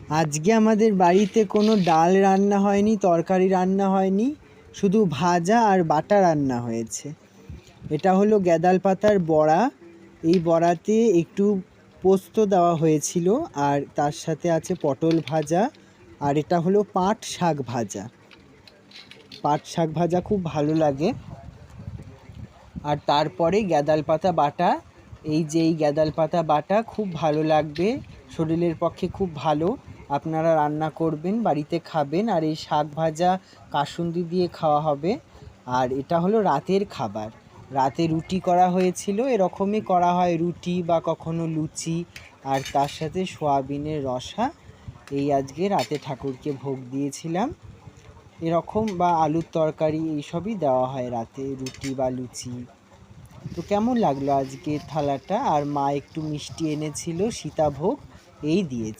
আজকে আমাদের বাড়িতে কোনো ডাল রান্না হয়নি, তরকারি রান্না হয়নি, শুধু ভাজা আর বাটা রান্না হয়েছে। এটা হলো গ্যাদাল পাতার বড়া। এই বড়াতে একটু পোস্ত দেওয়া হয়েছিল, আর তার সাথে আছে পটল ভাজা, আর এটা হলো পাট শাক ভাজা। পাট শাক ভাজা খুব ভালো লাগে। আর তারপরে গ্যাদাল পাতা বাটা। এই গ্যাদাল পাতা বাটা খুব ভালো লাগবে, শরীরের পক্ষে খুব ভালো। আপনারা রান্না করবেন, বাড়িতে খাবেন। আর এই শাক ভাজা কাসুন্দি দিয়ে খাওয়া হবে। আর এটা হলো রাতের খাবার। রাতে রুটি করা হয়েছিল, এরকমই করা হয় রুটি বা কখনো লুচি, আর তার সাথে সোয়াবিনের রসা। এই আজকে রাতে ঠাকুরকে ভোগ দিয়েছিলাম। এরকম বা আলুর তরকারি এইসবই দেওয়া হয় রাতে, রুটি বা লুচি। তো কেমন লাগলো আজকে থালাটা? আর মা একটু মিষ্টি এনেছিল, সীতাভোগ, এই দিয়েছে।